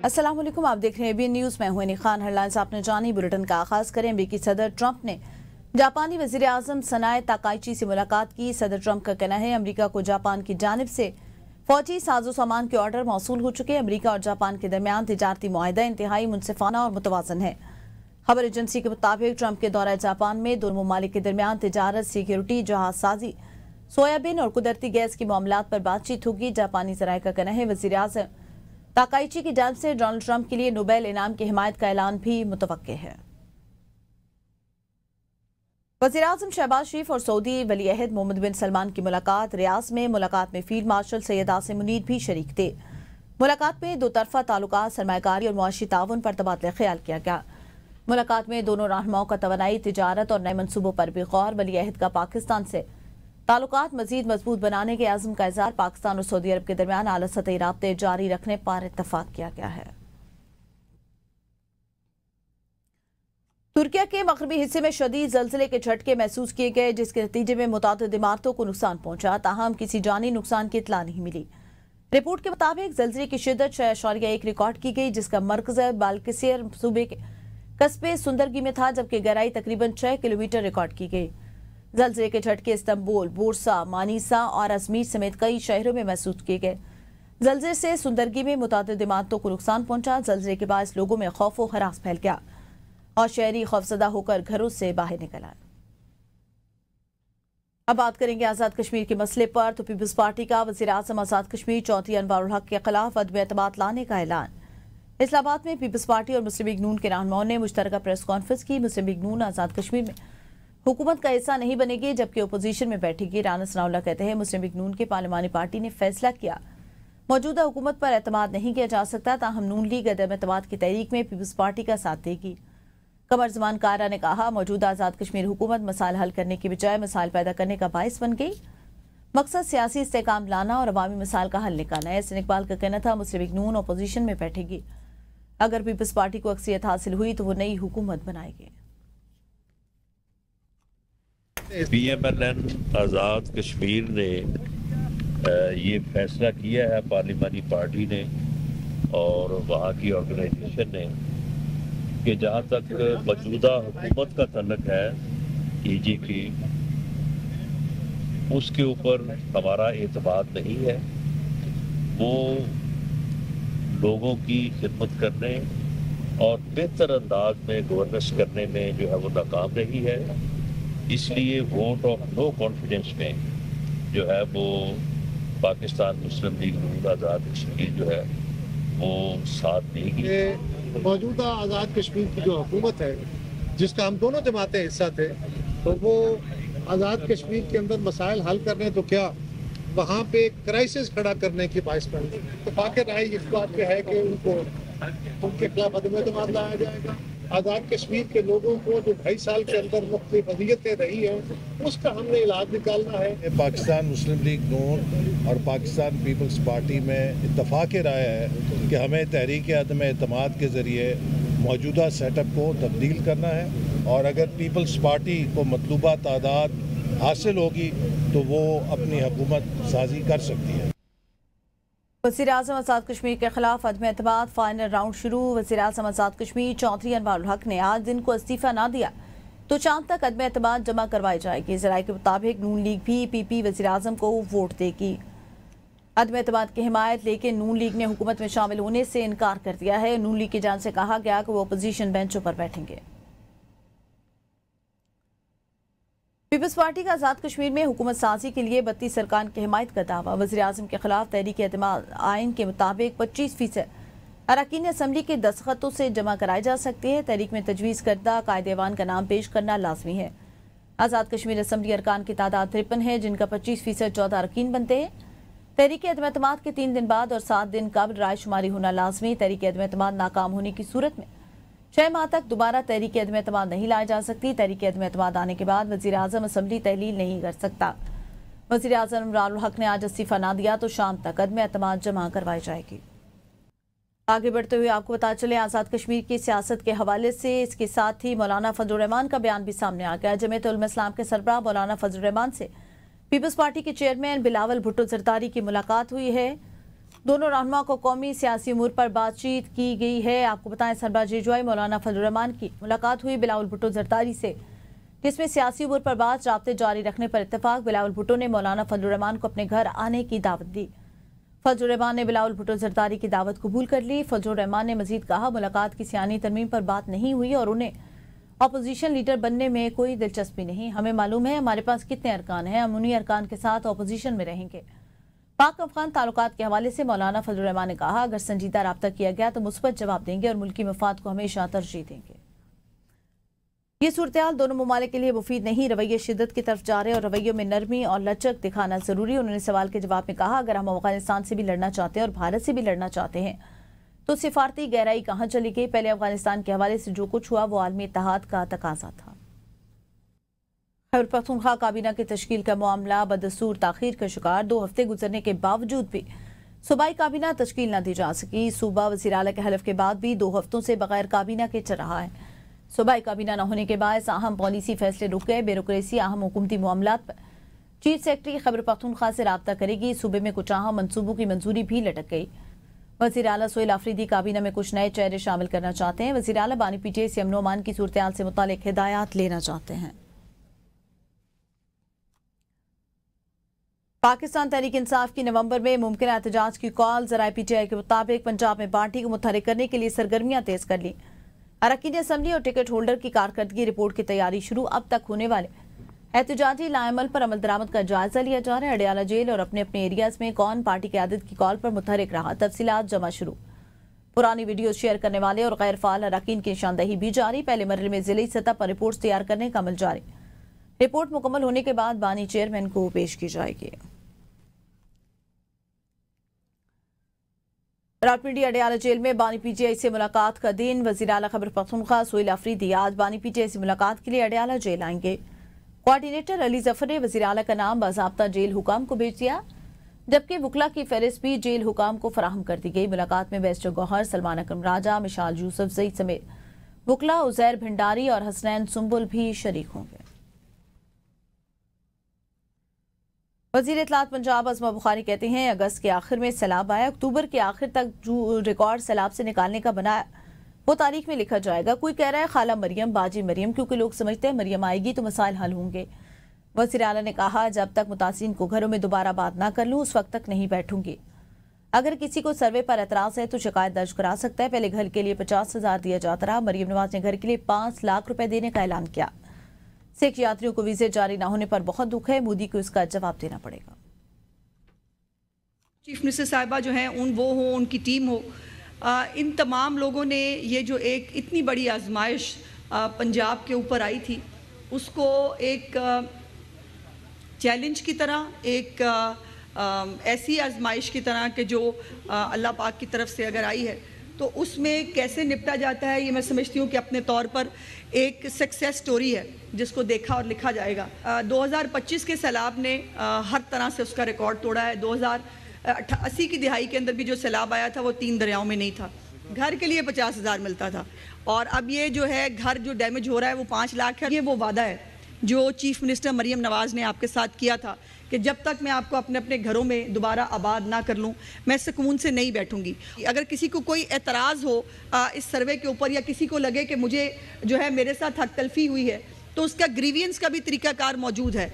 अस्सलाम वालेकुम, आप देख रहे हैं एबीएन न्यूज़। मैं हूं अनी खान। हेडलाइंस आपने जानी। बुलेटिन का आगाज करें। अमेरिकी सदर ट्रंप ने जापानी वजीर आजम सनाए ताकाइची से मुलाकात की। सदर ट्रंप का कहना है अमेरिका को जापान की जानिब से फौजी साजो सामान के ऑर्डर मौसूल हो चुके हैं। अमेरिका और जापान के दरमियान तिजारती मुआहदा इंतहाई मुनसिफाना और मुतवाजन है। खबर एजेंसी के मुताबिक ट्रंप के दौरा जापान में दोनों ममालिक के दरमियान तिजारत, सिक्योरिटी, जहाजसाजी, सोयाबीन और कुदरती गैस के मामलात पर बातचीत होगी। जापानी जराये का कहना है वजीर आजम ताकाइची की जानिब से डोनाल्ड ट्रंप के लिए नोबेल इनाम की हिमायत का ऐलान भी मुतवक्के है। वज़ीर आज़म शहबाज शरीफ और सऊदी वली अहद मोहम्मद बिन सलमान की मुलाकात। रियाज में मुलाकात में फील्ड मार्शल सैयद आसिम मुनीर भी शरीक थे। मुलाकात में दो तरफा ताल्लुकात, सरमायाकारी और मुआशी ताउन पर तबादला ख्याल किया गया। मुलाकात में दोनों रहनुमाओं का तवानाई, तिजारत और नए मनसूबों पर भी गौर। वली अहद का पाकिस्तान से ताल्लुकात मजीद मजबूत बनाने के आज़म का इज़हार। पाकिस्तान और सऊदी अरब के दरमियान आला सतही राब्ते जारी रखने पर इत्तफाक किया गया है। तुर्किया के मगरबी हिस्से में शदीद ज़लज़ले के झटके महसूस किए गए, जिसके नतीजे में मुतादिद इमारतों को नुकसान पहुंचा। ताहम किसी जानी नुकसान की इतला नहीं मिली। रिपोर्ट के मुताबिक ज़लज़ले की शिद्दत 6.1 रिकॉर्ड की गई, जिसका मरकज़ बाल्किसियर सूबे के कस्बे सुंदरगी में था, जबकि गहराई तकरीबन 6 किलोमीटर रिकॉर्ड की गई। ज़लज़ले के झटके इस्तांबुल, बुरसा, मानीसा और अजमीर समेत कई शहरों में महसूस किए गए। ज़लज़ले से सुंदरगी में मुतादिद इमारतों को नुकसान पहुंचा। ज़लज़ले के बाद लोगों में खौफ व हरास फैल गया और शहरी खौफजदा होकर घरों से बाहर निकल आए। अब बात करेंगे आज़ाद कश्मीर के मसले पर। तो पीपल्स पार्टी का वज़ीर आज़म आज़ाद कश्मीर चौधरी अनवारुल हक के खिलाफ अदम एतमाद लाने का ऐलान। इस्लामाबाद में पीपल्स पार्टी और मुस्लिम लीग नून के रहनुमाओं ने मुश्तरका प्रेस कॉन्फ्रेंस की। मुस्लिम लीग नून आज़ाद कश्मीर में हुकूमत का हिस्सा नहीं बनेगी, जबकि अपोजिशन में बैठेगी। राना सनाउल्लाह कहते हैं मुस्लिम लीग नून की पार्लिमानी पार्टी ने फैसला किया मौजूदा हुकूमत पर एतमाद नहीं किया जा सकता, ताहम नून लीग अदम एतमाद की तहरीक में पीपल्स पार्टी का साथ देगी। कमर जमान कारा ने कहा मौजूदा आज़ाद कश्मीर हुकूमत मसाइल हल करने की बजाय मसाइल पैदा करने का बाइस बन गई। मकसद सियासी इस्तेकाम लाना और अवामी मसाइल का हल निकालना है। एहसन इकबाल का कहना था मुस्लिम लीग नून अपोजिशन में बैठेगी। अगर पीपल्स पार्टी को अक्सरियत हासिल हुई तो वो नई हुकूमत बनाएगी। PMLN आज़ाद कश्मीर ने ये फैसला किया है, पार्लिमानी पार्टी ने और वहाँ की ऑर्गेनाइजेशन ने, कि जहाँ तक मौजूदा हुकूमत का तल्लक है EGP, उसके ऊपर हमारा एतमाद नहीं है। वो लोगों की खिदमत करने और बेहतर अंदाज में गवर्नेंस करने में जो है वो नाकाम रही है। इसलिए वोट ऑफ नो कॉन्फिडेंस में जो है वो पाकिस्तान मुस्लिम लीग नून आज़ाद कश्मीर जो है वो साथ देगी। मौजूदा आज़ाद कश्मीर की जो हुकूमत है, जिसका हम दोनों जमातें हिस्सा थे, तो वो आज़ाद कश्मीर के अंदर मसाइल हल करने तो क्या वहाँ पे क्राइसिस खड़ा करने की बाइस बन गई। तो बाकी राय इस बात पे है कि उनके खिलाफ अदम एतमाद लाया जाएगा। आज़ाद कश्मीर के लोगों को जो 2.5 साल के अंदर मुख्तलिफ अज़ियतें रही हैं, उसका हमने इलाज निकालना है। पाकिस्तान मुस्लिम लीग नून और पाकिस्तान पीपल्स पार्टी में इत्तफाक़ राय है कि हमें तहरीक अदम एतमाद के ज़रिए मौजूदा सेटअप को तब्दील करना है, और अगर पीपल्स पार्टी को मतलूबा तादाद हासिल होगी तो वो अपनी हुकूमत साजी कर सकती है। वज़ीर आज़म आज़ाद कश्मीर के खिलाफ अदम एतमाद, फाइनल राउंड शुरू। वज़ीर आज़म आज़ाद कश्मीर चौधरी अनवारुल हक ने आज दिन को इस्तीफ़ा ना दिया तो शाम तक अदम एतमाद जमा करवाई जाएगी। ज़राए के मुताबिक नून लीग भी PP वज़ीर आज़म को वोट देगी अदम एतमाद की हिमायत, लेकिन नून लीग ने हुकूमत में शामिल होने से इनकार कर दिया है। नून लीग की जानिब से कहा गया कि वो अपोजिशन बेंचों पर बैठेंगे। पीपल्स पार्टी का आज़ाद कश्मीर में हुकूमत साजी के लिए 32 अरकान की हिमायत का दावा। वज़ीर आज़म के खिलाफ तहरीक एतमाद आइन के मुताबिक 25% अरकान असम्बली के दस्तखतों से जमा कराई जा सकती है। तहरीक में तजवीज़ करदा कायदे ऐवान का नाम पेश करना लाजमी है। आज़ाद कश्मीर असम्बली अरकान की तादाद 53 है, जिनका 25% 14 अरकान बनते हैं। तहरीक अदम एतमाद के 3 दिन बाद और 7 दिन कबल राय शुमारी होना लाजमी। तहरीक अदम एतमाद नाकाम होने की सूरत में 6 माह तक दोबारा तहरीक अदम एतमाद नहीं लाई जा सकती। तहरीक अदम एतमाद आने के बाद वज़ीर आज़म असम्बली तहलील नहीं कर सकता। वज़ीर आज़म अनवारुल हक ने आज इस्तीफ़ा ना दिया तो शाम तक अदम एतमाद जमा करवाई जाएगी। आगे बढ़ते हुए आपको बता चले आज़ाद कश्मीर की सियासत के हवाले से इसके साथ ही मौलाना फजल रहमान का बयान भी सामने आ गया। जमीयत उलमा इस्लाम के सरबराह मौलाना फजल रहमान से पीपल्स पार्टी के चेयरमैन बिलावल भुट्टो जरदारी की मुलाकात हुई है। दोनों रहनुमा को कौमी सियासी उमूर पर बातचीत की गई है। आपको बताएं, सरबराह जेजुआई मौलाना फजलुर रहमान की मुलाकात हुई बिलावल भुट्टो जरदारी से, जिसमें सियासी उमूर पर बात राब्ते जारी रखने पर इत्तेफाक। बिलावल भुट्टो ने मौलाना फजलुर रहमान को अपने घर आने की दावत दी। फजलुर रहमान ने बिलावल भुट्टो जरदारी की दावत कबूल कर ली। फजलुर रहमान ने मजीद कहा, मुलाकात की सियानी तरमीम पर बात नहीं हुई और उन्हें अपोजिशन लीडर बनने में कोई दिलचस्पी नहीं। हमें मालूम है हमारे पास कितने अरकान हैं, हम उन्हीं अरकान के साथ अपोजिशन में रहेंगे। पाक अफगान ताल्लुकात के हवाले से मौलाना फजलुर रहमान ने कहा, अगर संजीदा राब्ता किया गया तो मुस्बत जवाब देंगे और मुल्की मफाद को हमेशा तरजीह देंगे। ये सूरत-ए-हाल दोनों ममालिक के लिए मुफीद नहीं। रवैये शिद्दत की तरफ जा रहे और रवैयों में नरमी और लचक दिखाना जरूरी। उन्होंने सवाल के जवाब में कहा, अगर हम अफगानिस्तान से भी लड़ना चाहते हैं और भारत से भी लड़ना चाहते हैं तो सिफारती गहराई कहाँ चली गई? पहले अफगानिस्तान के हवाले से जो कुछ हुआ वो आलमी इत्तेहाद का तकाजा था। खैबर पख्तूनख्वा काबीना की तश्कील का मामला बदस्तूर ताखीर का शिकार। 2 हफ्ते गुजरने के बावजूद भी सूबाई काबीना तश्कील न दी जा सकी। सूबा वज़ीर आला के हलफ के बाद भी 2 हफ्तों से बगैर काबीना के चल रहा है। सूबाई काबीना न होने के बायस अहम पॉलिसी फैसले रुक गए। ब्यूरोक्रेसी अहम हुकूमती मामलात पर चीफ सेक्रेटरी खैबर पख्तूनख्वा से राब्ता करेगी। सूबे में कुछ अहम मनसूबों की मंजूरी भी लटक गई। वज़ीर आला सोहेल आफरीदी काबीना में कुछ नए चेहरे शामिल करना चाहते हैं। वज़ीर आला बानी पीटीआई से अमन अमान की सूरत-ए-हाल से मुतालिक हिदायत लेना चाहते हैं। पाकिस्तान तहरीक इंसाफ की नवंबर में मुमकिन एहतजाज की कॉल। ज़राए पीटीआई के मुताबिक पंजाब में पार्टी को मुतहरिक करने के लिए सरगर्मियां तेज कर ली। अरकान असम्बली और टिकट होल्डर की कारकर्दगी रिपोर्ट की तैयारी शुरू। अब तक होने वाले एहतजाजी लाएमल पर अमल दरामद का जायजा लिया जा रहा है। अडियाला जेल और अपने अपने एरियाज में कौन पार्टी क़यादत की कॉल पर मुतहरिक रहा, तफसीलात जमा शुरू। पुरानी वीडियो शेयर करने वाले और गैर फाल अरकान की निशानदही भी जारी। पहले मरहले में जिले सतह पर रिपोर्ट तैयार करने का अमल जारी। रिपोर्ट मुकम्मल होने के बाद बानी चेयरमैन को पेश की जाएगी। रावलपिंडी अडियाला जेल में बानी पीटीआई से मुलाकात का दिन। वज़ीर आला खैबर पख्तूनख्वा सोहेल आफरीदी आज बानी पीटीआई से मुलाकात के लिए अडियाला जेल आएंगे। कोऑर्डिनेटर अली जफर ने वज़ीर आला का नाम बाज़ाब्ता जेल हुकाम को भेज दिया, जबकि वकला की फहरिस्त भी जेल हुकाम को फराहम कर दी गई। मुलाकात में बैरिस्टर गौहर, सलमान अकरम राजा, मिशाल यूसुफ जई समेत वकला उज़ैर भंडारी और हसनैन सुंबुल भी शरीक होंगे। वज़ीर इत्तलात पंजाब अज़मा बुखारी कहते हैं, अगस्त के आखिर में सैलाब आया, अक्टूबर के आखिर तक जो रिकॉर्ड सैलाब से निकालने का बनाया वो तारीख में लिखा जाएगा। कोई कह रहा है खाला मरियम, बाजी मरियम, क्योंकि लोग समझते हैं मरियम आएगी तो मसाइल हल होंगे। वज़ीर आला ने कहा, जब तक मुतासिरीन को घरों में दोबारा बात ना कर लूँ उस वक्त तक नहीं बैठूंगी। अगर किसी को सर्वे पर एतराज़ है तो शिकायत दर्ज करा सकता है। पहले घर के लिए 50,000 दिया जाता रहा। मरियम नवाज ने घर के लिए 5 लाख रुपए देने का ऐलान किया। सिख यात्रियों को वीजे जारी न होने पर बहुत दुख है, मोदी को इसका जवाब देना पड़ेगा। चीफ मिनिस्टर साहिबा जो हैं वो हो, उनकी टीम हो, इन तमाम लोगों ने ये जो एक इतनी बड़ी आजमाइश पंजाब के ऊपर आई थी उसको एक चैलेंज की तरह, एक ऐसी आजमाइश की तरह कि जो अल्लाह पाक की तरफ से अगर आई है तो उसमें कैसे निपटा जाता है, ये मैं समझती हूँ कि अपने तौर पर एक सक्सेस स्टोरी है जिसको देखा और लिखा जाएगा। 2025 के सैलाब ने हर तरह से उसका रिकॉर्ड तोड़ा है। 2080 की दिहाई के अंदर भी जो सैलाब आया था वो 3 दरियाओं में नहीं था। घर के लिए 50,000 मिलता था और अब ये जो है घर जो डैमेज हो रहा है वो 5 लाख है। ये वो वादा है जो चीफ मिनिस्टर मरियम नवाज ने आपके साथ किया था कि जब तक मैं आपको अपने अपने घरों में दोबारा आबाद ना कर लूं मैं सुकून से नहीं बैठूंगी। अगर किसी को कोई एतराज़ हो इस सर्वे के ऊपर या किसी को लगे कि मुझे जो है मेरे साथ हक तलफी हुई है तो उसका ग्रीवियंस का भी तरीकाकार मौजूद है।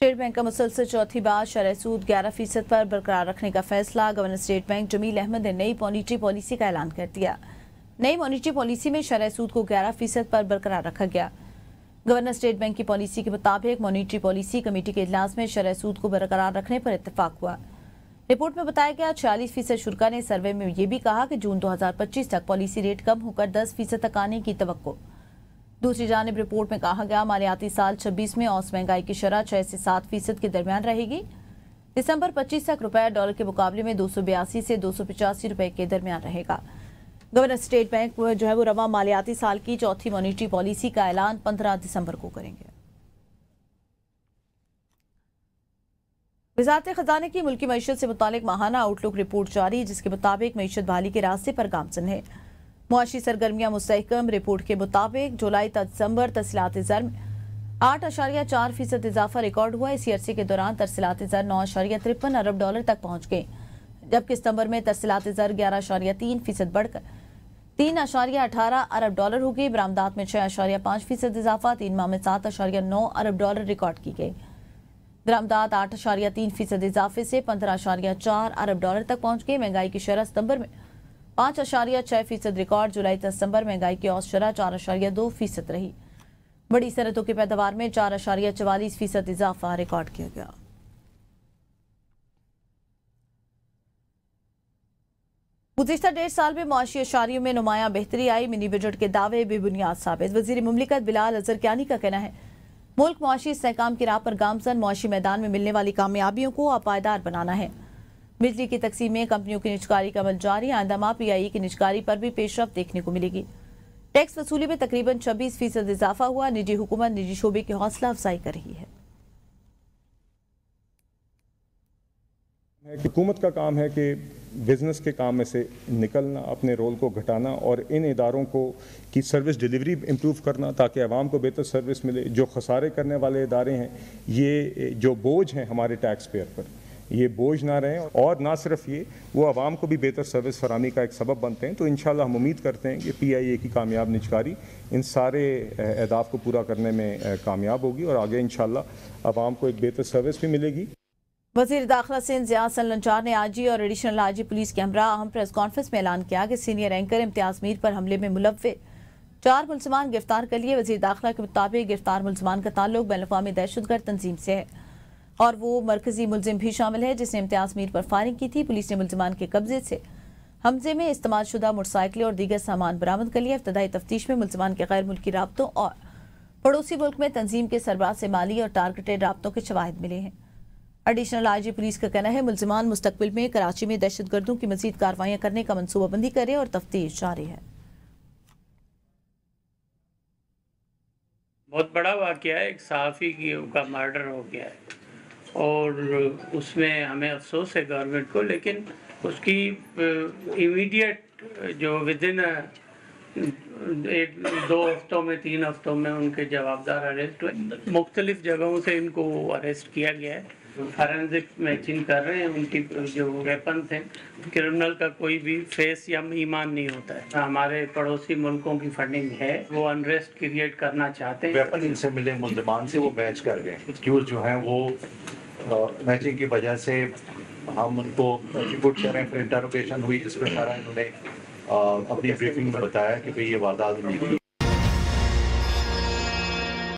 स्टेट बैंक का मुसलसल चौथी बार शरह सूद 11% पर बरकरार रखने का फैसला। Governor state bank Jameel Ahmed ने नई मॉनिटरी पॉलिसी का ऐलान कर दिया। नई मॉनिटरी पॉलिसी में शरह सूद को 11% पर बरकरार रखा गया। गवर्नर स्टेट बैंक की पॉलिसी के मुताबिक मॉनिटरी पॉलिसी कमेटी के इजलास में शरह सूद को बरकरार रखने पर इत्तेफाक हुआ। रिपोर्ट में बताया गया 46% शुरा ने सर्वे में यह भी कहा कि जून 2025 तक पॉलिसी रेट कम होकर 10% तक आने की तवक्को। दूसरी जानिब रिपोर्ट में कहा गया मालियाती साल 26 में औसत महंगाई की शरह 6 से 7% के दरमियान रहेगी। दिसंबर 25 तक रुपया डॉलर के मुकाबले में 282 से 285 रुपए के दरमियान रहेगा। गवर्नर स्टेट बैंक जो है वो रवा मालियाती साल की चौथी मॉनिटरी पॉलिसी का ऐलान 15 दिसंबर को करेंगे। वज़ारत खजाने की मुल्की मईशत से मुतालिक माहाना आउटलुक रिपोर्ट जारी, जिसके मुताबिक मईशत बहाली के रास्ते पर गामजन है। मुआशी सरगर्मियां मुस्तहकम। रिपोर्ट के मुताबिक जुलाई तक दिसंबर तरसीलात ज़र में 8.4% इजाफा रिकॉर्ड हुआ। इसी अरसे के दौरान तरसीलात ज़र 9.53 अरब डॉलर तक पहुंच गए। जबकि सितंबर में तरसीलात ज़र 11.3% बढ़कर 3.18 अरब डॉलर हो गई। बरामदात में 6.5% इजाफा, 3 माह में 7.9 अरब डॉलर रिकॉर्ड की गई। बरामदात 8.3% इजाफे से 15.4 अरब डॉलर तक पहुंच गई। महंगाई की शरह सितंबर में 5.6% रिकॉर्ड। जुलाई से सितंबर महंगाई की औसत शरह 4.2% रही। बड़ी सनतों की पैदावार में 4.44% इजाफा रिकॉर्ड किया गया। गुज़िश्ता 1.5 साल में मुआशी अशारियों में नुमायां बेहतरी आई। मिनी बजट के दावे बेबुनियाद साबित। वज़ीर मुमलिकत बिलाल अज़रकियानी का कहना है मुल्क मुआशी इस्तेहकाम की राह पर गामजन, मुआशी मैदान में मिलने वाली कामयाबियों को अब पायदार बनाना है। बिजली की तकसीम में कंपनियों की निजकारी का अमल जारी। आइंदा माह PIE की निजकारी पर भी पेशरफ्त देखने को मिलेगी। टैक्स वसूली में तकरीबन 26% इजाफा हुआ। निजी हुकूमत निजी शोबे की हौसला अफजाई कर रही है। हुकूमत का काम है कि बिज़नेस के काम में से निकलना, अपने रोल को घटाना और इन इदारों को की सर्विस डिलीवरी इम्प्रूव करना ताकि आवाम को बेहतर सर्विस मिले। जो खसारे करने वाले इदारे हैं, ये जो बोझ हैं हमारे टैक्स पेयर पर, ये बोझ ना रहें और ना सिर्फ ये, वो आवाम को भी बेहतर सर्विस फराहमी का एक सबब बनते हैं। तो इंशाल्लाह हम उम्मीद करते हैं कि PIA की कामयाब निजकारी इन सारे अहदाफ को पूरा करने में कामयाब होगी और आगे इंशाल्लाह आवाम को एक बेहतर सर्विस भी मिलेगी। वज़ीर दाखिला सिंध ज़िया हसन लंचार ने IG और एडिशनल IG पुलिस के हमरा अहम प्रेस कॉन्फ्रेंस में ऐलान किया कि सीनियर एंकर इम्तियाज़ मीर पर हमले में मुलव्वे 4 मुलज़मान गिरफ्तार कर लिए। वज़ीर दाखिला के मुताबिक गिरफ्तार मुलज़मान का ताल्लुक बैनुल-अक़वामी दहशतगर्द तंजीम से है और वो मरकजी मुलजिम भी शामिल है जिसने इम्तियाज़ मीर पर फायरिंग की थी। पुलिस ने मुलज़मान के कब्जे से हमजे में इस्तेमाल शुदा मोटरसाइकिलें और दीगर सामान बरामद कर लिया। इब्तदाई तफ्तीश में मुलज़मान के गैर मुल्की राब्तों और पड़ोसी मुल्क में तंजीम के सरबराह से माली और टारगेटेड राब्तों के शवाहिद मिले हैं। एडिशनल IG पुलिस का कहना है मुलज़मान मुस्तकबिल में कराची में दहशतगर्दों की मज़ीद कार्रवाइयाँ करने का मनसूबाबंदी करे और तफ्तीश जारी है। बहुत बड़ा वाक़या है, एक सहाफ़ी का मर्डर हो गया है और उसमें हमें अफसोस है गवर्नमेंट को, लेकिन उसकी इमीडिएट जो विदिन 1-2 हफ्तों में 3 हफ्तों में उनके जवाबदार अरेस्ट हुए। मुख्तलिफ जगहों से इनको अरेस्ट किया गया है। फॉरेंसिक मैचिंग कर रहे हैं, उनकी जो वेपन थे। क्रिमिनल का कोई भी फेस या ईमान नहीं होता है। हमारे पड़ोसी मुल्कों की फंडिंग है, वो अनरेस्ट क्रिएट करना चाहते हैं। वेपन इनसे मिले मुल्ज़मान से वो मैच कर गए। एक्यूज जो हैं वो मैचिंग की वजह से हम उनको रिपोर्ट कर रहे हैं। फिर इंटरोगेशन हुई जिसमें सारा इन्होंने अपनी ब्रीफिंग में बताया कि भाई ये वारदात हुई थी।